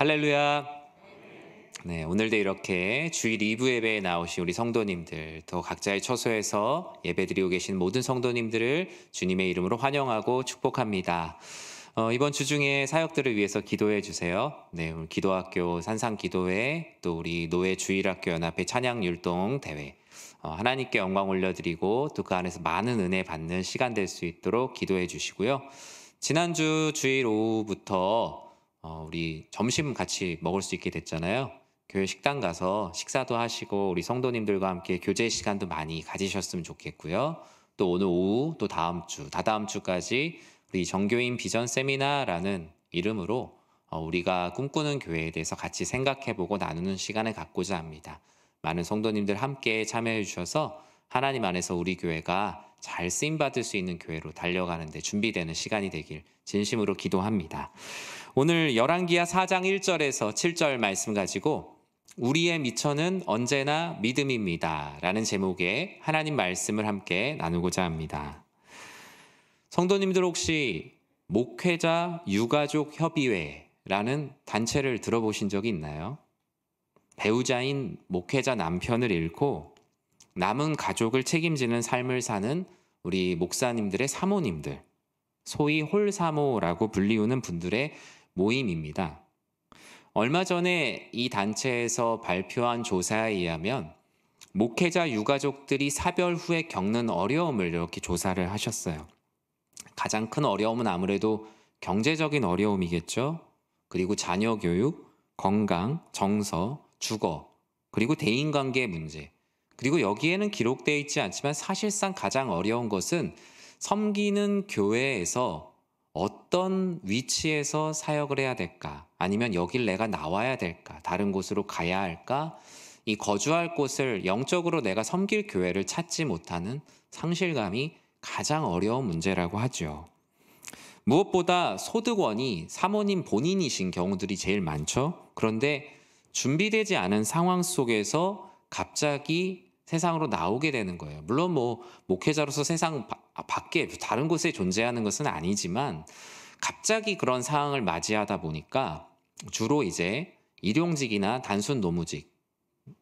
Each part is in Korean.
할렐루야. 네, 오늘도 이렇게 주일 2부 예배에 나오신 우리 성도님들, 또 각자의 처소에서 예배드리고 계신 모든 성도님들을 주님의 이름으로 환영하고 축복합니다. 이번 주 중에 사역들을 위해서 기도해 주세요. 네, 오늘 기도학교 산상기도회, 또 우리 노예 주일학교 연합회 찬양율동 대회, 하나님께 영광 올려드리고 또 그 안에서 많은 은혜 받는 시간 될 수 있도록 기도해 주시고요. 지난주 주일 오후부터 우리 점심 같이 먹을 수 있게 됐잖아요. 교회 식당 가서 식사도 하시고 우리 성도님들과 함께 교제 시간도 많이 가지셨으면 좋겠고요. 또 오늘 오후 또 다음 주, 다다음 주까지 우리 정교인 비전 세미나라는 이름으로 우리가 꿈꾸는 교회에 대해서 같이 생각해보고 나누는 시간을 갖고자 합니다. 많은 성도님들 함께 참여해 주셔서 하나님 안에서 우리 교회가 잘 쓰임받을 수 있는 교회로 달려가는 데 준비되는 시간이 되길 진심으로 기도합니다. 오늘 열왕기하 4장 1절에서 7절 말씀 가지고 우리의 미천은 언제나 믿음입니다 라는 제목의 하나님 말씀을 함께 나누고자 합니다. 성도님들 혹시 목회자 유가족 협의회라는 단체를 들어보신 적이 있나요? 배우자인 목회자 남편을 잃고 남은 가족을 책임지는 삶을 사는 우리 목사님들의 사모님들, 소위 홀사모라고 불리우는 분들의 모임입니다. 얼마 전에 이 단체에서 발표한 조사에 의하면 목회자 유가족들이 사별 후에 겪는 어려움을 이렇게 조사를 하셨어요. 가장 큰 어려움은 아무래도 경제적인 어려움이겠죠. 그리고 자녀 교육, 건강, 정서, 주거, 그리고 대인관계 문제. 그리고 여기에는 기록되어 있지 않지만 사실상 가장 어려운 것은 섬기는 교회에서 어떤 위치에서 사역을 해야 될까? 아니면 여길 내가 나와야 될까? 다른 곳으로 가야 할까? 이 거주할 곳을 영적으로 내가 섬길 교회를 찾지 못하는 상실감이 가장 어려운 문제라고 하죠. 무엇보다 소득원이 사모님 본인이신 경우들이 제일 많죠. 그런데 준비되지 않은 상황 속에서 갑자기 세상으로 나오게 되는 거예요. 물론 목회자로서 세상 밖에 다른 곳에 존재하는 것은 아니지만 갑자기 그런 상황을 맞이하다 보니까 주로 이제 일용직이나 단순 노무직,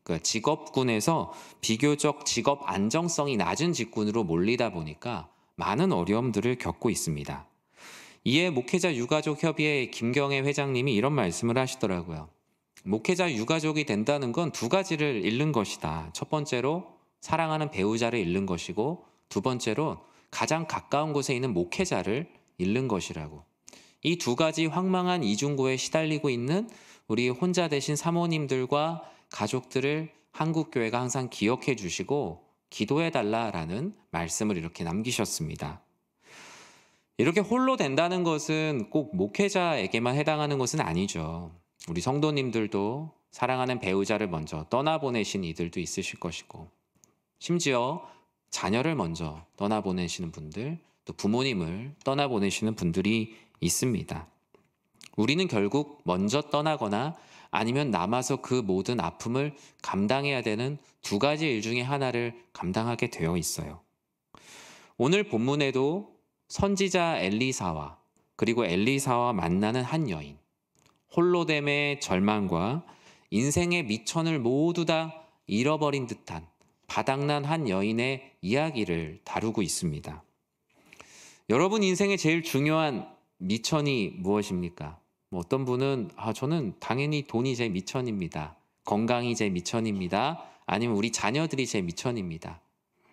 그러니까 직업군에서 비교적 직업 안정성이 낮은 직군으로 몰리다 보니까 많은 어려움들을 겪고 있습니다. 이에 목회자 유가족 협의회 김경애 회장님이 이런 말씀을 하시더라고요. 목회자 유가족이 된다는 건 두 가지를 잃는 것이다. 첫 번째로 사랑하는 배우자를 잃는 것이고 두 번째로 가장 가까운 곳에 있는 목회자를 잃는 것이라고. 이 두 가지 황망한 이중고에 시달리고 있는 우리 혼자 되신 사모님들과 가족들을 한국교회가 항상 기억해 주시고 기도해 달라라는 말씀을 이렇게 남기셨습니다. 이렇게 홀로 된다는 것은 꼭 목회자에게만 해당하는 것은 아니죠. 우리 성도님들도 사랑하는 배우자를 먼저 떠나보내신 이들도 있으실 것이고 심지어 자녀를 먼저 떠나보내시는 분들, 또 부모님을 떠나보내시는 분들이 있습니다. 우리는 결국 먼저 떠나거나 아니면 남아서 그 모든 아픔을 감당해야 되는 두 가지 일 중에 하나를 감당하게 되어 있어요. 오늘 본문에도 선지자 엘리사와 그리고 엘리사와 만나는 한 여인, 홀로됨의 절망과 인생의 미천을 모두 다 잃어버린 듯한 바닥난 한 여인의 이야기를 다루고 있습니다. 여러분 인생의 제일 중요한 미천이 무엇입니까? 어떤 분은 저는 당연히 돈이 제 미천입니다. 건강이 제 미천입니다. 아니면 우리 자녀들이 제 미천입니다.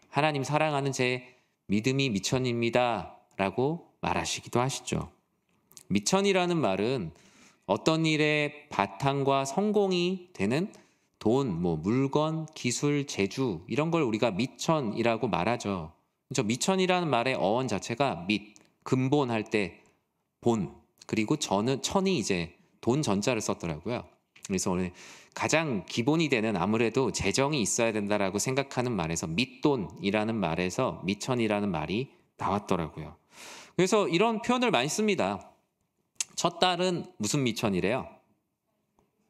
하나님 사랑하는 제 믿음이 미천입니다. 라고 말하시기도 하시죠. 미천이라는 말은 어떤 일의 바탕과 성공이 되는 돈, 물건, 기술, 재주 이런 걸 우리가 미천이라고 말하죠. 저 미천이라는 말의 어원 자체가 근본할 때 본, 그리고 천이 이제 돈 전자를 썼더라고요. 그래서 오늘 가장 기본이 되는 아무래도 재정이 있어야 된다라고 생각하는 말에서 밑돈이라는 말에서 미천이라는 말이 나왔더라고요. 그래서 이런 표현을 많이 씁니다. 첫 딸은 무슨 미천이래요?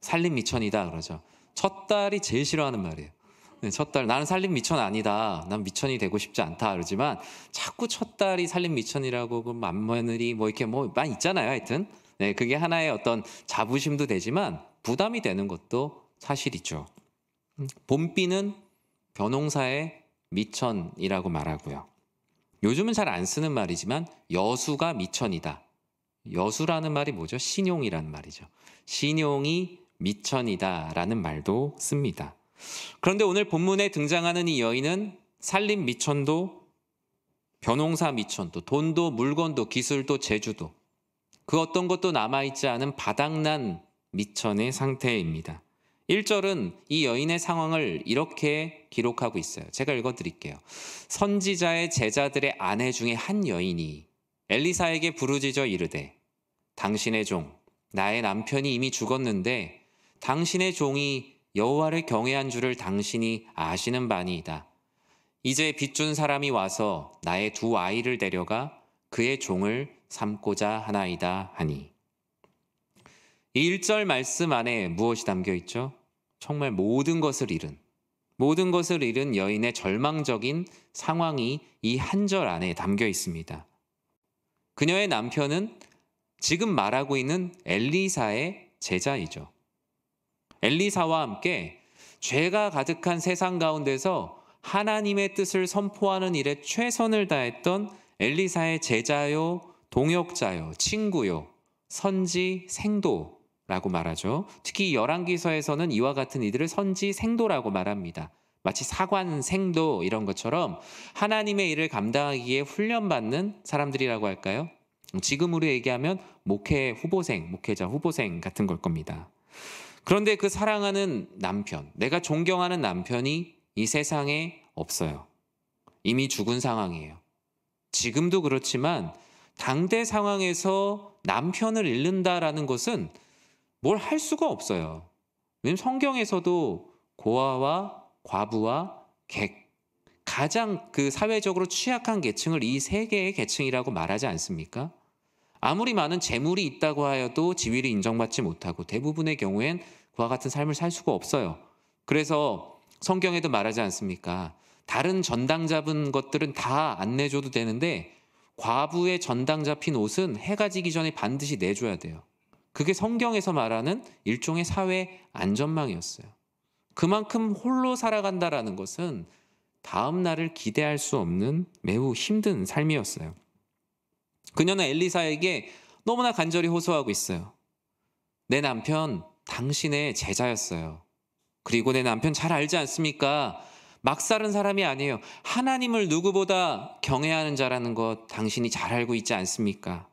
살림 미천이다 그러죠. 첫 딸이 제일 싫어하는 말이에요. 첫 딸, 나는 살림 미천 아니다. 난 미천이 되고 싶지 않다. 그러지만 자꾸 첫 딸이 살림 미천이라고 그 맏며느리 이렇게 많이 있잖아요. 하여튼 네, 그게 하나의 어떤 자부심도 되지만 부담이 되는 것도 사실이죠. 봄비는 벼농사의 미천이라고 말하고요. 요즘은 잘 안 쓰는 말이지만 여수가 미천이다. 여수라는 말이 뭐죠? 신용이라는 말이죠. 신용이 미천이다라는 말도 씁니다. 그런데 오늘 본문에 등장하는 이 여인은 살림 미천도 벼농사 미천도 돈도 물건도 기술도 재주도 그 어떤 것도 남아있지 않은 바닥난 미천의 상태입니다. 1절은 이 여인의 상황을 이렇게 기록하고 있어요. 제가 읽어드릴게요. 선지자의 제자들의 아내 중에 한 여인이 엘리사에게 부르짖어 이르되 당신의 종 나의 남편이 이미 죽었는데 당신의 종이 여호와를 경외한 줄을 당신이 아시는 바니이다. 이제 빚준 사람이 와서 나의 두 아이를 데려가 그의 종을 삼고자 하나이다 하니. 이 1절 말씀 안에 무엇이 담겨 있죠? 정말 모든 것을 잃은 여인의 절망적인 상황이 이 한 절 안에 담겨 있습니다. 그녀의 남편은 지금 말하고 있는 엘리사의 제자이죠. 엘리사와 함께 죄가 가득한 세상 가운데서 하나님의 뜻을 선포하는 일에 최선을 다했던 엘리사의 제자요, 동역자요, 친구요, 선지 생도라고 말하죠. 특히 열왕기서에서는 이와 같은 이들을 선지 생도라고 말합니다. 마치 사관 생도 이런 것처럼 하나님의 일을 감당하기에 훈련받는 사람들이라고 할까요? 지금으로 얘기하면 목회자 후보생 같은 걸 겁니다. 그런데 그 사랑하는 남편, 내가 존경하는 남편이 이 세상에 없어요. 이미 죽은 상황이에요. 지금도 그렇지만 당대 상황에서 남편을 잃는다라는 것은 뭘 할 수가 없어요. 왜냐하면 성경에서도 고아와 과부와 객, 가장 그 사회적으로 취약한 계층을 이 세 개의 계층이라고 말하지 않습니까? 아무리 많은 재물이 있다고 하여도 지위를 인정받지 못하고 대부분의 경우엔 그와 같은 삶을 살 수가 없어요. 그래서 성경에도 말하지 않습니까? 다른 전당 잡은 것들은 다 안 내줘도 되는데 과부의 전당 잡힌 옷은 해가 지기 전에 반드시 내줘야 돼요. 그게 성경에서 말하는 일종의 사회 안전망이었어요. 그만큼 홀로 살아간다라는 것은 다음 날을 기대할 수 없는 매우 힘든 삶이었어요. 그녀는 엘리사에게 너무나 간절히 호소하고 있어요. 내 남편 당신의 제자였어요. 그리고 내 남편 잘 알지 않습니까? 막 사는 사람이 아니에요. 하나님을 누구보다 경외하는 자라는 것 당신이 잘 알고 있지 않습니까?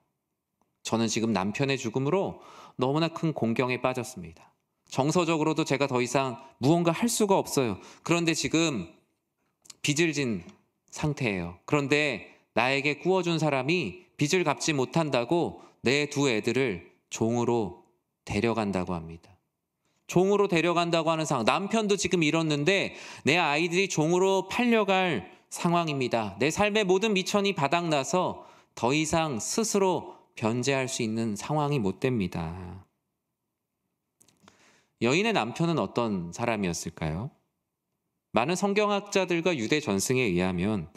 저는 지금 남편의 죽음으로 너무나 큰 공경에 빠졌습니다. 정서적으로도 제가 더 이상 무언가 할 수가 없어요. 그런데 지금 빚을 진 상태예요. 그런데 나에게 구워준 사람이 빚을 갚지 못한다고 내 두 애들을 종으로 데려간다고 합니다. 종으로 데려간다고 하는 상황. 남편도 지금 잃었는데 내 아이들이 종으로 팔려갈 상황입니다. 내 삶의 모든 미천이 바닥나서 더 이상 스스로 변제할 수 있는 상황이 못 됩니다. 여인의 남편은 어떤 사람이었을까요? 많은 성경학자들과 유대 전승에 의하면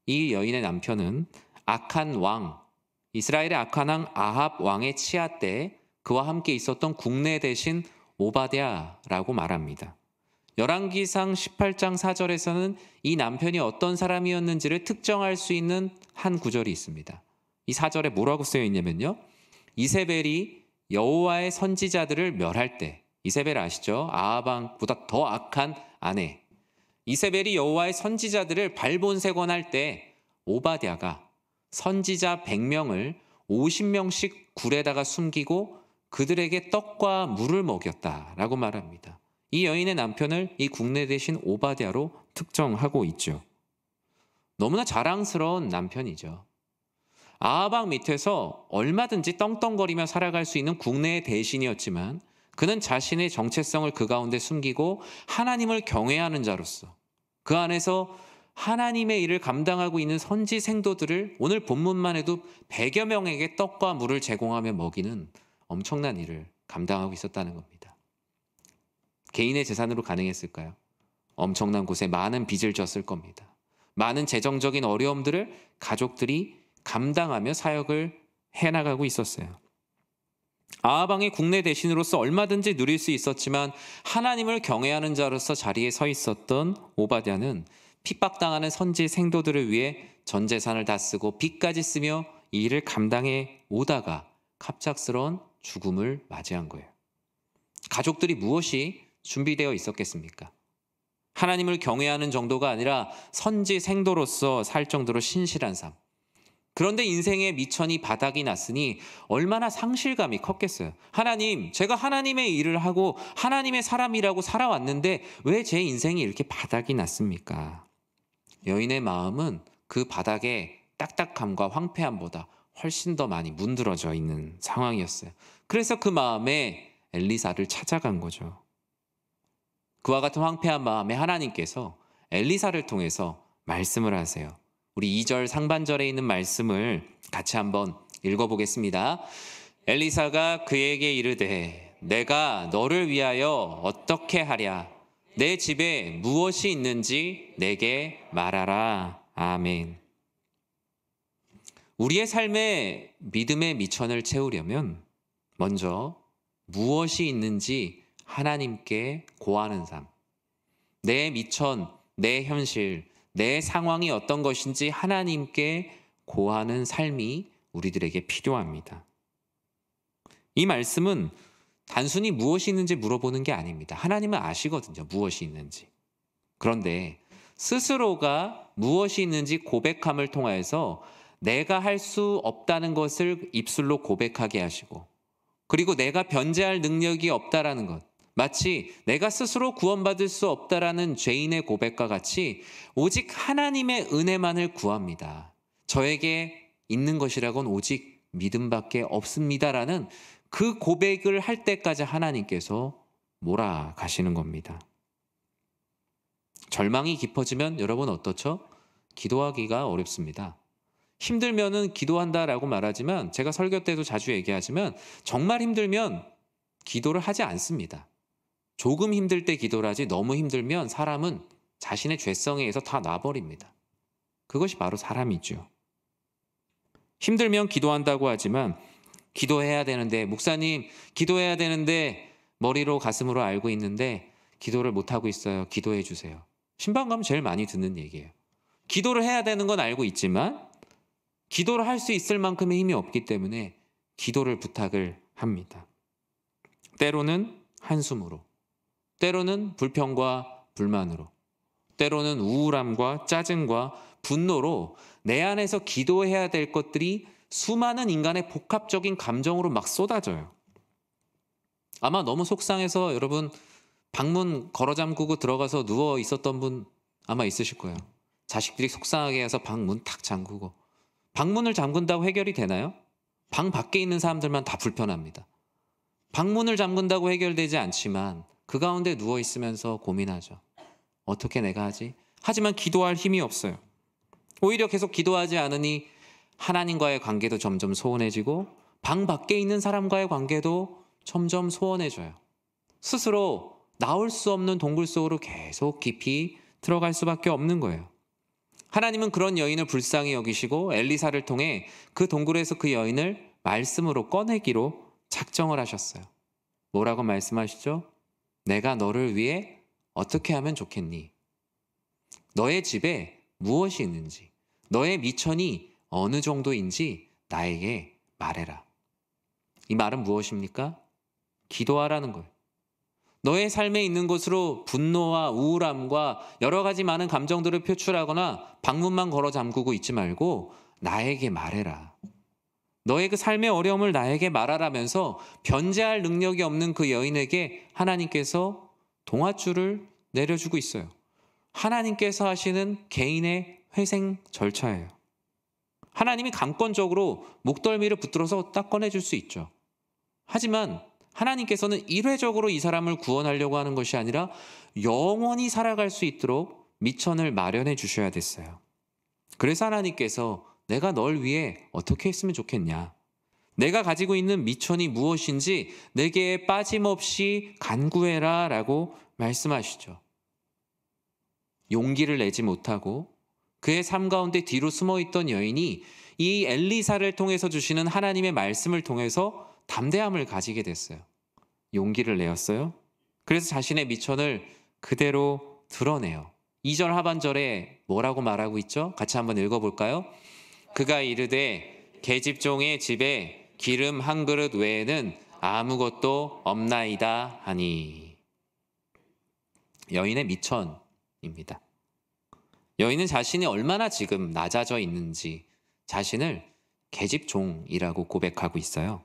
이 여인의 남편은 악한 왕, 이스라엘의 악한 왕 아합 왕의 치하 때 그와 함께 있었던 국내 대신 오바댜라고 말합니다. 열왕기상 18장 4절에서는 이 남편이 어떤 사람이었는지를 특정할 수 있는 한 구절이 있습니다. 이 4절에 뭐라고 쓰여 있냐면요. 이세벨이 여호와의 선지자들을 멸할 때, 이세벨 아시죠? 아합 왕보다 더 악한 아내. 이세벨이 여호와의 선지자들을 발본색원할 때 오바댜가 선지자 100명을 50명씩 굴에다가 숨기고 그들에게 떡과 물을 먹였다라고 말합니다. 이 여인의 남편을 이 국내 대신 오바댜로 특정하고 있죠. 너무나 자랑스러운 남편이죠. 아합 왕 밑에서 얼마든지 떵떵거리며 살아갈 수 있는 국내의 대신이었지만 그는 자신의 정체성을 그 가운데 숨기고 하나님을 경외하는 자로서 그 안에서 하나님의 일을 감당하고 있는 선지 생도들을 오늘 본문만 해도 100여 명에게 떡과 물을 제공하며 먹이는 엄청난 일을 감당하고 있었다는 겁니다. 개인의 재산으로 가능했을까요? 엄청난 곳에 많은 빚을 졌을 겁니다. 많은 재정적인 어려움들을 가족들이 감당하며 사역을 해나가고 있었어요. 아하방의 국내 대신으로서 얼마든지 누릴 수 있었지만 하나님을 경외하는 자로서 자리에 서 있었던 오바댜는 핍박당하는 선지 생도들을 위해 전 재산을 다 쓰고 빚까지 쓰며 이 일을 감당해 오다가 갑작스러운 죽음을 맞이한 거예요. 가족들이 무엇이 준비되어 있었겠습니까? 하나님을 경외하는 정도가 아니라 선지 생도로서 살 정도로 신실한 삶. 그런데 인생의 미천이 바닥이 났으니 얼마나 상실감이 컸겠어요. 하나님, 제가 하나님의 일을 하고 하나님의 사람이라고 살아왔는데 왜 제 인생이 이렇게 바닥이 났습니까? 여인의 마음은 그 바닥의 딱딱함과 황폐함보다 훨씬 더 많이 문드러져 있는 상황이었어요. 그래서 그 마음에 엘리사를 찾아간 거죠. 그와 같은 황폐한 마음에 하나님께서 엘리사를 통해서 말씀을 하세요. 우리 2절 상반절에 있는 말씀을 같이 한번 읽어보겠습니다. 엘리사가 그에게 이르되 내가 너를 위하여 어떻게 하랴? 내 집에 무엇이 있는지 내게 말하라. 아멘. 우리의 삶에 믿음의 미천을 채우려면 먼저 무엇이 있는지 하나님께 고하는 삶. 내 미천, 내 현실, 내 상황이 어떤 것인지 하나님께 고하는 삶이 우리들에게 필요합니다. 이 말씀은 단순히 무엇이 있는지 물어보는 게 아닙니다. 하나님은 아시거든요, 무엇이 있는지. 그런데 스스로가 무엇이 있는지 고백함을 통하여서 내가 할 수 없다는 것을 입술로 고백하게 하시고, 그리고 내가 변제할 능력이 없다라는 것, 마치 내가 스스로 구원받을 수 없다라는 죄인의 고백과 같이 오직 하나님의 은혜만을 구합니다. 저에게 있는 것이라고는 오직 믿음밖에 없습니다라는 그 고백을 할 때까지 하나님께서 몰아가시는 겁니다. 절망이 깊어지면 여러분 어떻죠? 기도하기가 어렵습니다. 힘들면은 기도한다라고 말하지만 제가 설교 때도 자주 얘기하지만 정말 힘들면 기도를 하지 않습니다. 조금 힘들 때 기도를 하지 너무 힘들면 사람은 자신의 죄성에 의해서 다 놔버립니다. 그것이 바로 사람이죠. 힘들면 기도한다고 하지만 기도해야 되는데, 목사님 기도해야 되는데 머리로 가슴으로 알고 있는데 기도를 못하고 있어요. 기도해 주세요. 신방가면 제일 많이 듣는 얘기예요. 기도를 해야 되는 건 알고 있지만 기도를 할 수 있을 만큼의 힘이 없기 때문에 기도를 부탁을 합니다. 때로는 한숨으로, 때로는 불평과 불만으로, 때로는 우울함과 짜증과 분노로 내 안에서 기도해야 될 것들이 수많은 인간의 복합적인 감정으로 막 쏟아져요. 아마 너무 속상해서 여러분 방문 걸어 잠그고 들어가서 누워 있었던 분 아마 있으실 거예요. 자식들이 속상하게 해서 방문 탁 잠그고. 방문을 잠근다고 해결이 되나요? 방 밖에 있는 사람들만 다 불편합니다. 방문을 잠근다고 해결되지 않지만 그 가운데 누워 있으면서 고민하죠. 어떻게 내가 하지? 하지만 기도할 힘이 없어요. 오히려 계속 기도하지 않으니 하나님과의 관계도 점점 소원해지고 방 밖에 있는 사람과의 관계도 점점 소원해져요. 스스로 나올 수 없는 동굴 속으로 계속 깊이 들어갈 수밖에 없는 거예요. 하나님은 그런 여인을 불쌍히 여기시고 엘리사를 통해 그 동굴에서 그 여인을 말씀으로 꺼내기로 작정을 하셨어요. 뭐라고 말씀하시죠? 내가 너를 위해 어떻게 하면 좋겠니? 너의 집에 무엇이 있는지, 너의 미천이 어느 정도인지 나에게 말해라. 이 말은 무엇입니까? 기도하라는 거예요. 너의 삶에 있는 것으로 분노와 우울함과 여러 가지 많은 감정들을 표출하거나 방문만 걸어 잠그고 있지 말고 나에게 말해라. 너의 그 삶의 어려움을 나에게 말하라면서 변제할 능력이 없는 그 여인에게 하나님께서 동아줄을 내려주고 있어요. 하나님께서 하시는 개인의 회생 절차예요. 하나님이 감권적으로 목덜미를 붙들어서 딱 꺼내줄 수 있죠. 하지만 하나님께서는 일회적으로 이 사람을 구원하려고 하는 것이 아니라 영원히 살아갈 수 있도록 미천을 마련해 주셔야 됐어요. 그래서 하나님께서 내가 널 위해 어떻게 했으면 좋겠냐? 내가 가지고 있는 미천이 무엇인지 내게 빠짐없이 간구해라 라고 말씀하시죠. 용기를 내지 못하고 그의 삶 가운데 뒤로 숨어있던 여인이 이 엘리사를 통해서 주시는 하나님의 말씀을 통해서 담대함을 가지게 됐어요. 용기를 내었어요. 그래서 자신의 미천을 그대로 드러내요. 2절 하반절에 뭐라고 말하고 있죠? 같이 한번 읽어볼까요? 그가 이르되 계집종의 집에 기름 한 그릇 외에는 아무것도 없나이다 하니. 여인의 미천입니다. 여인은 자신이 얼마나 지금 낮아져 있는지 자신을 계집종이라고 고백하고 있어요.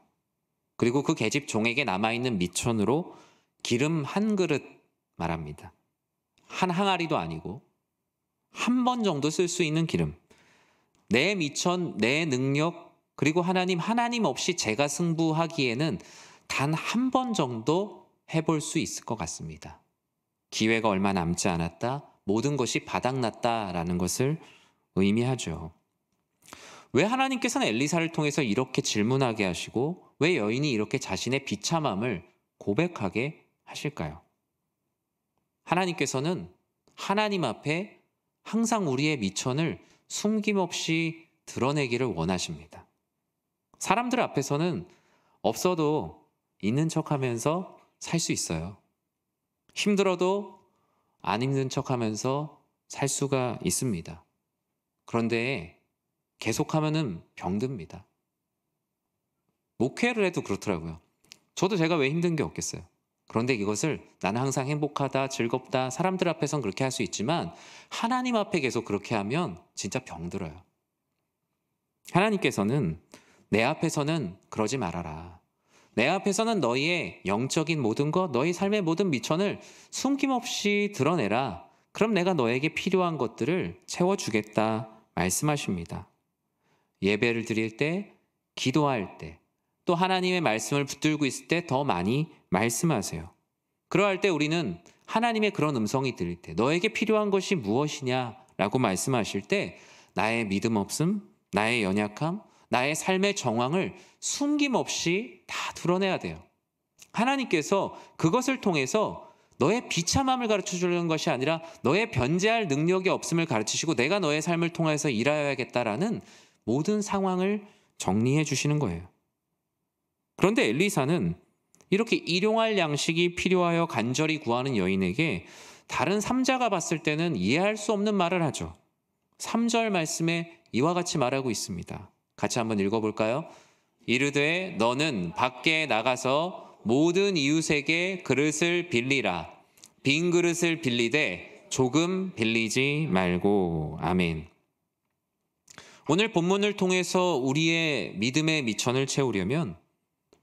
그리고 그 계집종에게 남아있는 미천으로 기름 한 그릇 말합니다. 한 항아리도 아니고 한 번 정도 쓸 수 있는 기름. 내 미천, 내 능력, 그리고 하나님 없이 제가 승부하기에는 단 한 번 정도 해볼 수 있을 것 같습니다. 기회가 얼마 남지 않았다, 모든 것이 바닥났다라는 것을 의미하죠. 왜 하나님께서는 엘리사를 통해서 이렇게 질문하게 하시고 왜 여인이 이렇게 자신의 비참함을 고백하게 하실까요? 하나님께서는 하나님 앞에 항상 우리의 미천을 숨김없이 드러내기를 원하십니다. 사람들 앞에서는 없어도 있는 척하면서 살 수 있어요. 힘들어도 안 힘든 척하면서 살 수가 있습니다. 그런데 계속하면은 병듭니다. 목회를 해도 그렇더라고요. 저도 제가 왜 힘든 게 없겠어요. 그런데 이것을 나는 항상 행복하다, 즐겁다, 사람들 앞에선 그렇게 할 수 있지만 하나님 앞에 계속 그렇게 하면 진짜 병들어요. 하나님께서는 내 앞에서는 그러지 말아라. 내 앞에서는 너희의 영적인 모든 것, 너희 삶의 모든 미천을 숨김없이 드러내라. 그럼 내가 너에게 필요한 것들을 채워주겠다 말씀하십니다. 예배를 드릴 때, 기도할 때, 또 하나님의 말씀을 붙들고 있을 때 더 많이 말씀하세요. 그러할 때 우리는 하나님의 그런 음성이 들릴 때 너에게 필요한 것이 무엇이냐라고 말씀하실 때 나의 믿음 없음, 나의 연약함, 나의 삶의 정황을 숨김없이 다 드러내야 돼요. 하나님께서 그것을 통해서 너의 비참함을 가르쳐 주려는 것이 아니라 너의 변제할 능력이 없음을 가르치시고 내가 너의 삶을 통해서 일하여야겠다라는 모든 상황을 정리해 주시는 거예요. 그런데 엘리사는 이렇게 일용할 양식이 필요하여 간절히 구하는 여인에게 다른 삼자가 봤을 때는 이해할 수 없는 말을 하죠. 3절 말씀에 이와 같이 말하고 있습니다. 같이 한번 읽어볼까요? 이르되 너는 밖에 나가서 모든 이웃에게 그릇을 빌리라. 빈 그릇을 빌리되 조금 빌리지 말고. 아멘. 오늘 본문을 통해서 우리의 믿음의 미천을 채우려면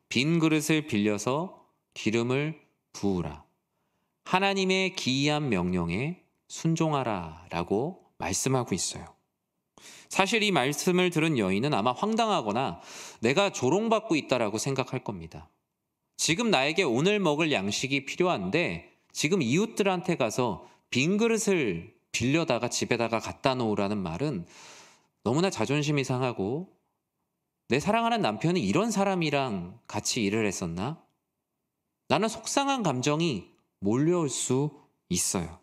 빈 그릇을 빌려서 기름을 부으라. 하나님의 기이한 명령에 순종하라 라고 말씀하고 있어요. 사실 이 말씀을 들은 여인은 아마 황당하거나 내가 조롱받고 있다라고 생각할 겁니다. 지금 나에게 오늘 먹을 양식이 필요한데 지금 이웃들한테 가서 빈 그릇을 빌려다가 집에다가 갖다 놓으라는 말은 너무나 자존심이 상하고 내 사랑하는 남편이 이런 사람이랑 같이 일을 했었나? 나는 속상한 감정이 몰려올 수 있어요.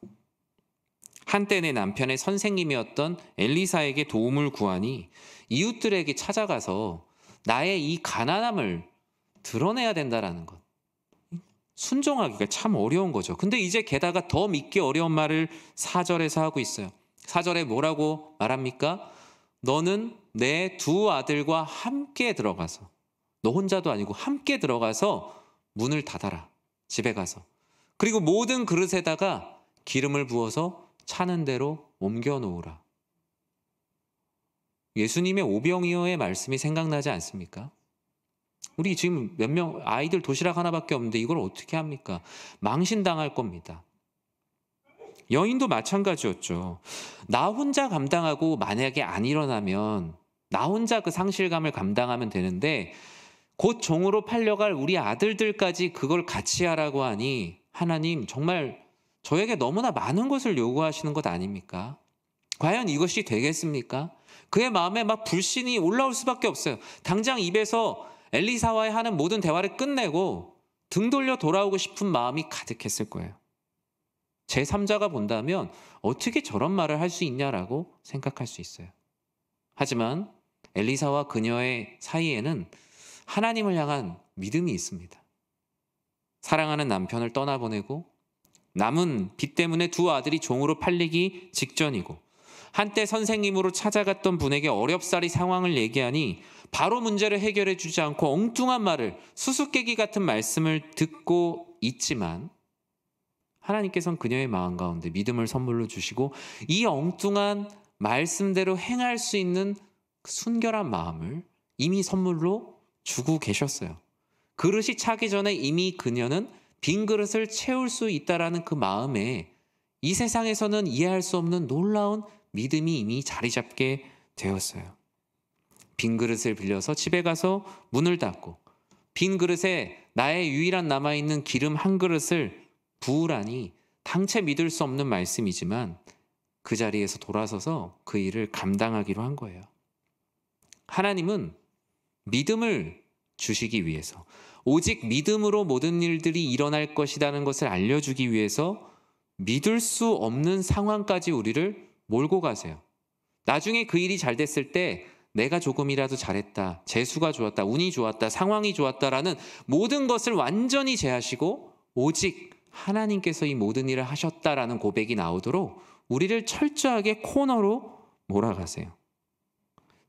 한때 내 남편의 선생님이었던 엘리사에게 도움을 구하니 이웃들에게 찾아가서 나의 이 가난함을 드러내야 된다라는 것. 순종하기가 참 어려운 거죠. 근데 이제 게다가 더 믿기 어려운 말을 4절에서 하고 있어요. 4절에 뭐라고 말합니까? 너는 내 두 아들과 함께 들어가서, 너 혼자도 아니고 함께 들어가서 문을 닫아라. 집에 가서. 그리고 모든 그릇에다가 기름을 부어서 차는 대로 옮겨 놓으라. 예수님의 오병이어의 말씀이 생각나지 않습니까? 우리 지금 몇 명 아이들 도시락 하나밖에 없는데 이걸 어떻게 합니까? 망신당할 겁니다. 여인도 마찬가지였죠. 나 혼자 감당하고 만약에 안 일어나면 나 혼자 그 상실감을 감당하면 되는데 곧 종으로 팔려갈 우리 아들들까지 그걸 같이 하라고 하니 하나님 정말 저에게 너무나 많은 것을 요구하시는 것 아닙니까? 과연 이것이 되겠습니까? 그의 마음에 막 불신이 올라올 수밖에 없어요. 당장 입에서 엘리사와의 하는 모든 대화를 끝내고 등 돌려 돌아오고 싶은 마음이 가득했을 거예요. 제3자가 본다면 어떻게 저런 말을 할 수 있냐라고 생각할 수 있어요. 하지만 엘리사와 그녀의 사이에는 하나님을 향한 믿음이 있습니다. 사랑하는 남편을 떠나보내고 남은 빚 때문에 두 아들이 종으로 팔리기 직전이고 한때 선생님으로 찾아갔던 분에게 어렵사리 상황을 얘기하니 바로 문제를 해결해 주지 않고 엉뚱한 말을, 수수께끼 같은 말씀을 듣고 있지만 하나님께서는 그녀의 마음 가운데 믿음을 선물로 주시고 이 엉뚱한 말씀대로 행할 수 있는 그 순결한 마음을 이미 선물로 주고 계셨어요. 그릇이 차기 전에 이미 그녀는 빈 그릇을 채울 수 있다라는 그 마음에 이 세상에서는 이해할 수 없는 놀라운 믿음이 이미 자리 잡게 되었어요. 빈 그릇을 빌려서 집에 가서 문을 닫고 빈 그릇에 나의 유일한 남아있는 기름 한 그릇을 부으라니 당체 믿을 수 없는 말씀이지만 그 자리에서 돌아서서 그 일을 감당하기로 한 거예요. 하나님은 믿음을 주시기 위해서, 오직 믿음으로 모든 일들이 일어날 것이라는 것을 알려주기 위해서 믿을 수 없는 상황까지 우리를 몰고 가세요. 나중에 그 일이 잘 됐을 때 내가 조금이라도 잘했다, 재수가 좋았다, 운이 좋았다, 상황이 좋았다라는 모든 것을 완전히 제하시고 오직 하나님께서 이 모든 일을 하셨다라는 고백이 나오도록 우리를 철저하게 코너로 몰아가세요.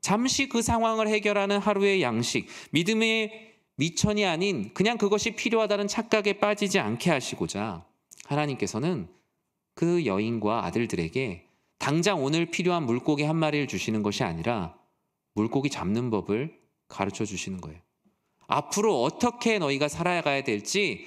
잠시 그 상황을 해결하는 하루의 양식, 믿음의 미천이 아닌 그냥 그것이 필요하다는 착각에 빠지지 않게 하시고자 하나님께서는 그 여인과 아들들에게 당장 오늘 필요한 물고기 한 마리를 주시는 것이 아니라 물고기 잡는 법을 가르쳐 주시는 거예요. 앞으로 어떻게 너희가 살아가야 될지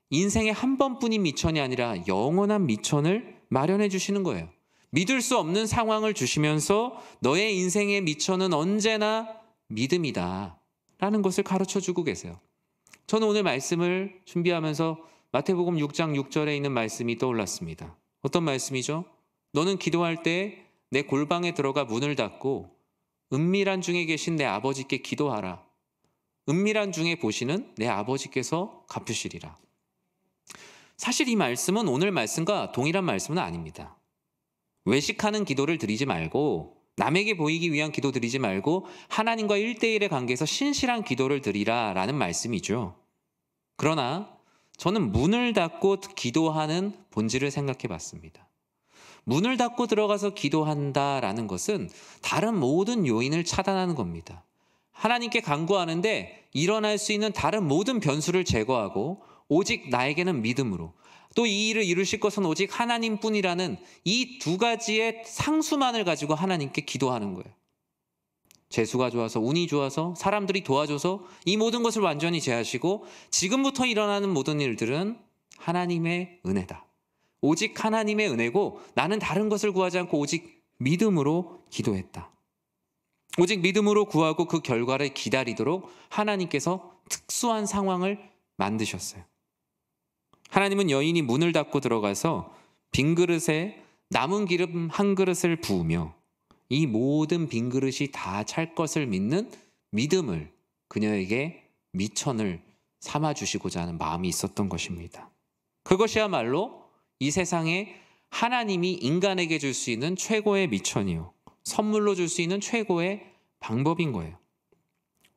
인생의 한 번뿐인 미천이 아니라 영원한 미천을 마련해 주시는 거예요. 믿을 수 없는 상황을 주시면서 너의 인생의 미천은 언제나 믿음이다 라는 것을 가르쳐 주고 계세요. 저는 오늘 말씀을 준비하면서 마태복음 6장 6절에 있는 말씀이 떠올랐습니다. 어떤 말씀이죠? 너는 기도할 때 내 골방에 들어가 문을 닫고 은밀한 중에 계신 내 아버지께 기도하라. 은밀한 중에 보시는 내 아버지께서 갚으시리라. 사실 이 말씀은 오늘 말씀과 동일한 말씀은 아닙니다. 외식하는 기도를 드리지 말고 남에게 보이기 위한 기도 드리지 말고 하나님과 1대1의 관계에서 신실한 기도를 드리라 라는 말씀이죠. 그러나 저는 문을 닫고 기도하는 본질을 생각해 봤습니다. 문을 닫고 들어가서 기도한다라는 것은 다른 모든 요인을 차단하는 겁니다. 하나님께 간구하는데 일어날 수 있는 다른 모든 변수를 제거하고 오직 나에게는 믿음으로 또 이 일을 이루실 것은 오직 하나님뿐이라는 이 두 가지의 상수만을 가지고 하나님께 기도하는 거예요. 재수가 좋아서, 운이 좋아서, 사람들이 도와줘서 이 모든 것을 완전히 제하시고 지금부터 일어나는 모든 일들은 하나님의 은혜다. 오직 하나님의 은혜고 나는 다른 것을 구하지 않고 오직 믿음으로 기도했다. 오직 믿음으로 구하고 그 결과를 기다리도록 하나님께서 특수한 상황을 만드셨어요. 하나님은 여인이 문을 닫고 들어가서 빈 그릇에 남은 기름 한 그릇을 부으며 이 모든 빈 그릇이 다 찰 것을 믿는 믿음을 그녀에게 미천을 삼아주시고자 하는 마음이 있었던 것입니다. 그것이야말로 이 세상에 하나님이 인간에게 줄 수 있는 최고의 미천이요, 선물로 줄 수 있는 최고의 방법인 거예요.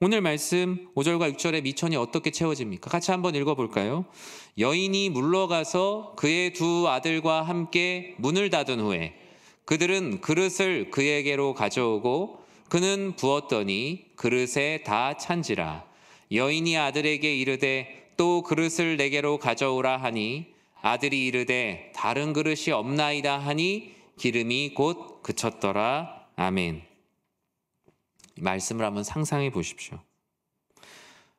오늘 말씀 5절과 6절의 미천이 어떻게 채워집니까? 같이 한번 읽어볼까요? 여인이 물러가서 그의 두 아들과 함께 문을 닫은 후에 그들은 그릇을 그에게로 가져오고 그는 부었더니 그릇에 다 찬지라. 여인이 아들에게 이르되 또 그릇을 내게로 가져오라 하니 아들이 이르되 다른 그릇이 없나이다 하니 기름이 곧 그쳤더라. 아멘. 말씀을 한번 상상해 보십시오.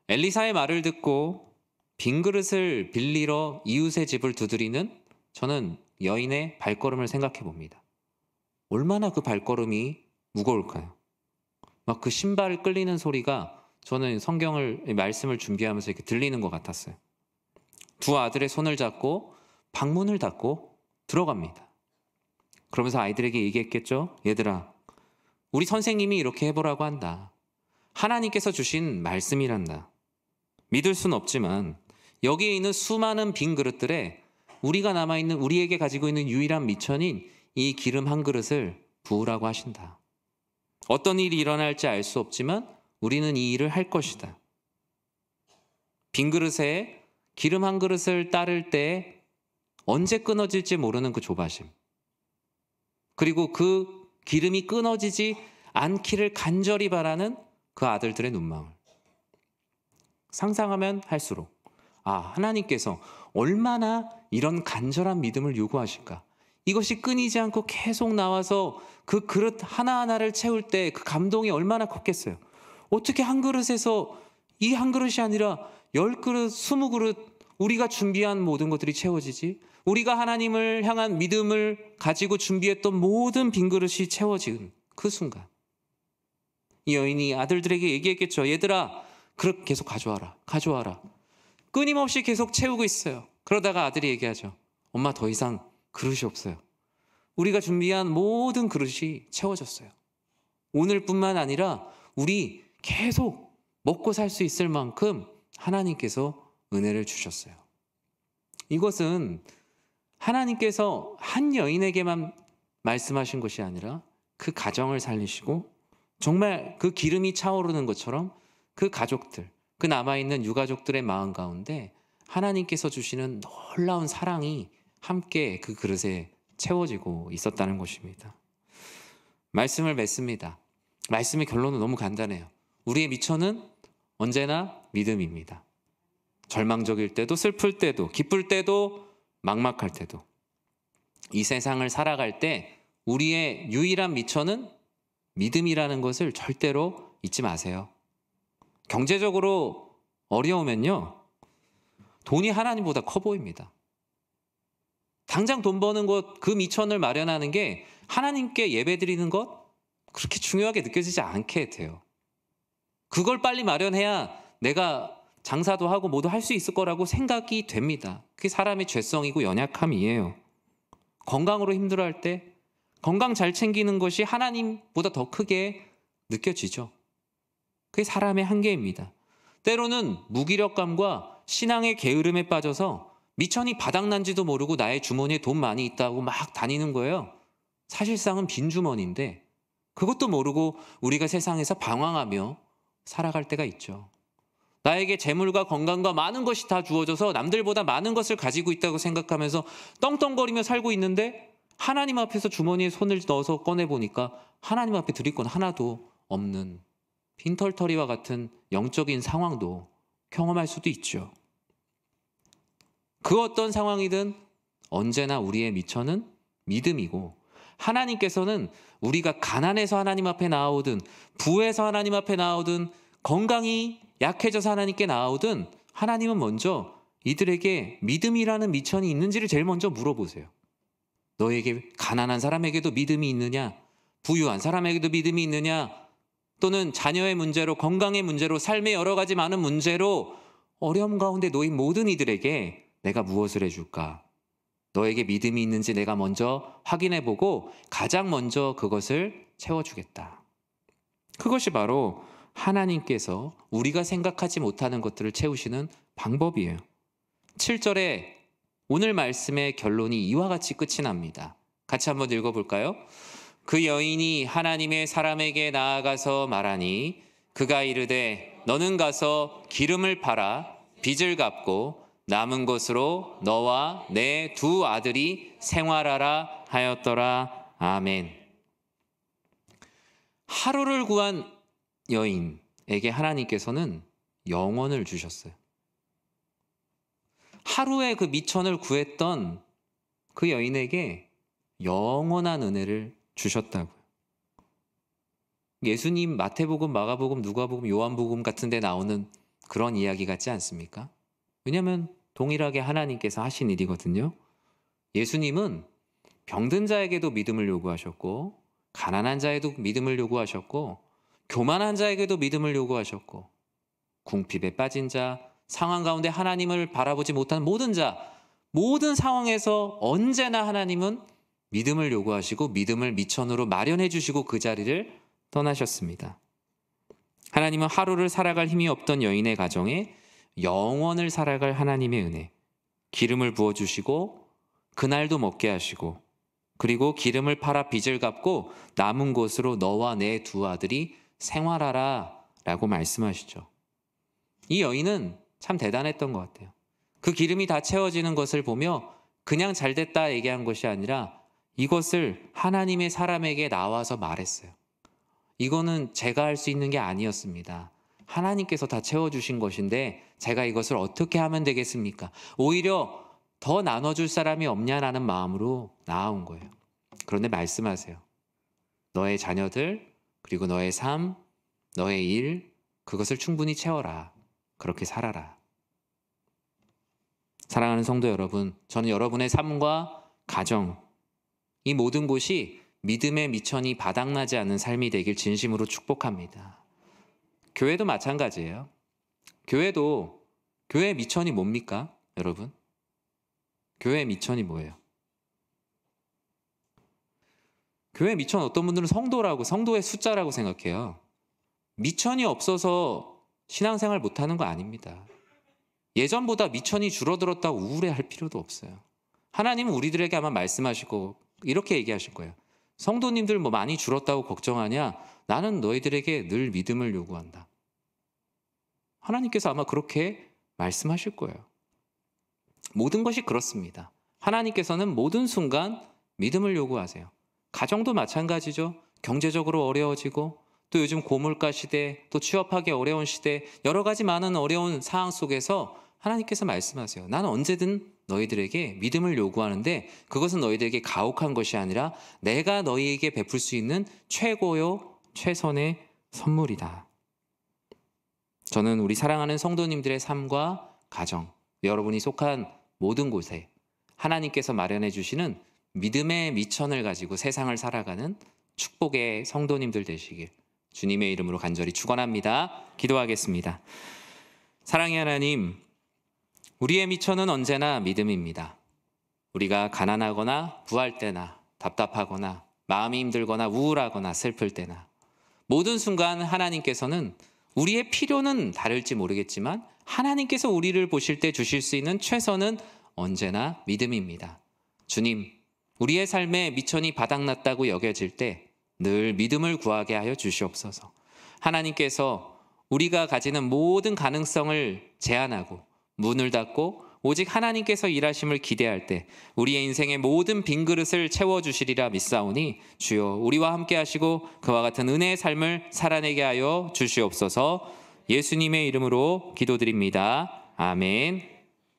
엘리사의 말을 듣고 빈 그릇을 빌리러 이웃의 집을 두드리는 저는 여인의 발걸음을 생각해 봅니다. 얼마나 그 발걸음이 무거울까요? 막 그 신발을 끌리는 소리가 저는 말씀을 준비하면서 이렇게 들리는 것 같았어요. 두 아들의 손을 잡고 방문을 닫고 들어갑니다. 그러면서 아이들에게 얘기했겠죠? 얘들아, 우리 선생님이 이렇게 해보라고 한다. 하나님께서 주신 말씀이란다. 믿을 순 없지만 여기에 있는 수많은 빈 그릇들에 우리에게 가지고 있는 유일한 미천인 이 기름 한 그릇을 부으라고 하신다. 어떤 일이 일어날지 알 수 없지만 우리는 이 일을 할 것이다. 빈 그릇에 기름 한 그릇을 따를 때 언제 끊어질지 모르는 그 조바심. 그리고 그 기름이 끊어지지 않기를 간절히 바라는 그 아들들의 눈망울. 상상하면 할수록 하나님께서 얼마나 이런 간절한 믿음을 요구하실까. 이것이 끊이지 않고 계속 나와서 그 그릇 하나하나를 채울 때 그 감동이 얼마나 컸겠어요. 어떻게 한 그릇에서 이 한 그릇이 아니라 10그릇, 20그릇 우리가 준비한 모든 것들이 채워지지? 우리가 하나님을 향한 믿음을 가지고 준비했던 모든 빈 그릇이 채워지는 그 순간. 이 여인이 아들들에게 얘기했겠죠. 얘들아, 그릇 계속 가져와라. 끊임없이 계속 채우고 있어요. 그러다가 아들이 얘기하죠. 엄마, 더 이상 그릇이 없어요. 우리가 준비한 모든 그릇이 채워졌어요. 오늘뿐만 아니라 우리 계속 먹고 살 수 있을 만큼 하나님께서 은혜를 주셨어요. 이것은 하나님께서 한 여인에게만 말씀하신 것이 아니라 그 가정을 살리시고 정말 그 기름이 차오르는 것처럼 그 가족들, 그 남아있는 유가족들의 마음 가운데 하나님께서 주시는 놀라운 사랑이 함께 그 그릇에 채워지고 있었다는 것입니다. 말씀을 맺습니다. 말씀의 결론은 너무 간단해요. 우리의 미천은 언제나 믿음입니다. 절망적일 때도, 슬플 때도, 기쁠 때도, 막막할 때도. 이 세상을 살아갈 때 우리의 유일한 미천은 믿음이라는 것을 절대로 잊지 마세요. 경제적으로 어려우면요, 돈이 하나님보다 커 보입니다. 당장 돈 버는 것, 그 미천을 마련하는 게 하나님께 예배드리는 것 그렇게 중요하게 느껴지지 않게 돼요. 그걸 빨리 마련해야 내가 장사도 하고 모두 할 수 있을 거라고 생각이 됩니다. 그게 사람의 죄성이고 연약함이에요. 건강으로 힘들어할 때 건강 잘 챙기는 것이 하나님보다 더 크게 느껴지죠. 그게 사람의 한계입니다. 때로는 무기력감과 신앙의 게으름에 빠져서 미천이 바닥난지도 모르고 나의 주머니에 돈 많이 있다고 막 다니는 거예요. 사실상은 빈 주머니인데 그것도 모르고 우리가 세상에서 방황하며 살아갈 때가 있죠. 나에게 재물과 건강과 많은 것이 다 주어져서 남들보다 많은 것을 가지고 있다고 생각하면서 떵떵거리며 살고 있는데 하나님 앞에서 주머니에 손을 넣어서 꺼내보니까 하나님 앞에 드릴 건 하나도 없는 빈털터리와 같은 영적인 상황도 경험할 수도 있죠. 그 어떤 상황이든 언제나 우리의 미천은 믿음이고 하나님께서는 우리가 가난해서 하나님 앞에 나오든 부해서 하나님 앞에 나오든 건강이 약해져서 하나님께 나오든 하나님은 먼저 이들에게 믿음이라는 미천이 있는지를 제일 먼저 물어보세요. 너에게 가난한 사람에게도 믿음이 있느냐? 부유한 사람에게도 믿음이 있느냐? 또는 자녀의 문제로, 건강의 문제로, 삶의 여러 가지 많은 문제로 어려움 가운데 놓인 모든 이들에게 내가 무엇을 해줄까? 너에게 믿음이 있는지 내가 먼저 확인해보고 가장 먼저 그것을 채워주겠다. 그것이 바로 하나님께서 우리가 생각하지 못하는 것들을 채우시는 방법이에요. 7절에 오늘 말씀의 결론이 이와 같이 끝이 납니다. 같이 한번 읽어볼까요? 그 여인이 하나님의 사람에게 나아가서 말하니 그가 이르되 너는 가서 기름을 팔아 빚을 갚고 남은 것으로 너와 내 두 아들이 생활하라 하였더라. 아멘. 하루를 구한 여인에게 하나님께서는 영원을 주셨어요. 하루에 그 미천을 구했던 그 여인에게 영원한 은혜를 주셨다고요. 예수님 마태복음, 마가복음, 누가복음, 요한복음 같은 데 나오는 그런 이야기 같지 않습니까? 왜냐하면 동일하게 하나님께서 하신 일이거든요. 예수님은 병든 자에게도 믿음을 요구하셨고 가난한 자에도 믿음을 요구하셨고 교만한 자에게도 믿음을 요구하셨고 궁핍에 빠진 자, 상황 가운데 하나님을 바라보지 못하는 모든 자, 모든 상황에서 언제나 하나님은 믿음을 요구하시고 믿음을 미천으로 마련해 주시고 그 자리를 떠나셨습니다. 하나님은 하루를 살아갈 힘이 없던 여인의 가정에 영원을 살아갈 하나님의 은혜, 기름을 부어주시고 그날도 먹게 하시고 그리고 기름을 팔아 빚을 갚고 남은 곳으로 너와 내 두 아들이 생활하라 라고 말씀하시죠. 이 여인은 참 대단했던 것 같아요. 그 기름이 다 채워지는 것을 보며 그냥 잘 됐다 얘기한 것이 아니라 이것을 하나님의 사람에게 나와서 말했어요. 이거는 제가 할 수 있는 게 아니었습니다. 하나님께서 다 채워주신 것인데 제가 이것을 어떻게 하면 되겠습니까? 오히려 더 나눠줄 사람이 없냐라는 마음으로 나아온 거예요. 그런데 말씀하세요. 너의 자녀들, 그리고 너의 삶, 너의 일, 그것을 충분히 채워라. 그렇게 살아라. 사랑하는 성도 여러분, 저는 여러분의 삶과 가정, 이 모든 곳이 믿음의 미천이 바닥나지 않는 삶이 되길 진심으로 축복합니다. 교회도 마찬가지예요. 교회의 미천이 뭡니까, 여러분? 교회의 미천이 뭐예요? 교회의 미천 어떤 분들은 성도의 숫자라고 생각해요. 미천이 없어서 신앙생활 못하는 거 아닙니다. 예전보다 미천이 줄어들었다고 우울해할 필요도 없어요. 하나님은 우리들에게 아마 말씀하시고 이렇게 얘기하실 거예요. 성도님들 뭐 많이 줄었다고 걱정하냐? 나는 너희들에게 늘 믿음을 요구한다. 하나님께서 아마 그렇게 말씀하실 거예요. 모든 것이 그렇습니다. 하나님께서는 모든 순간 믿음을 요구하세요. 가정도 마찬가지죠. 경제적으로 어려워지고 또 요즘 고물가 시대, 또 취업하기 어려운 시대, 여러 가지 많은 어려운 상황 속에서 하나님께서 말씀하세요. 나는 언제든 너희들에게 믿음을 요구하는데 그것은 너희들에게 가혹한 것이 아니라 내가 너희에게 베풀 수 있는 최고요, 최선의 선물이다. 저는 우리 사랑하는 성도님들의 삶과 가정, 여러분이 속한 모든 곳에 하나님께서 마련해 주시는 믿음의 미천을 가지고 세상을 살아가는 축복의 성도님들 되시길 주님의 이름으로 간절히 축원합니다. 기도하겠습니다. 사랑의 하나님, 우리의 미천은 언제나 믿음입니다. 우리가 가난하거나 부할 때나 답답하거나 마음이 힘들거나 우울하거나 슬플 때나 모든 순간 하나님께서는 우리의 필요는 다를지 모르겠지만 하나님께서 우리를 보실 때 주실 수 있는 최선은 언제나 믿음입니다. 주님, 우리의 삶에 미천이 바닥났다고 여겨질 때 늘 믿음을 구하게 하여 주시옵소서. 하나님께서 우리가 가지는 모든 가능성을 제한하고 문을 닫고 오직 하나님께서 일하심을 기대할 때 우리의 인생의 모든 빈 그릇을 채워주시리라 믿사오니 주여 우리와 함께 하시고 그와 같은 은혜의 삶을 살아내게 하여 주시옵소서. 예수님의 이름으로 기도드립니다. 아멘.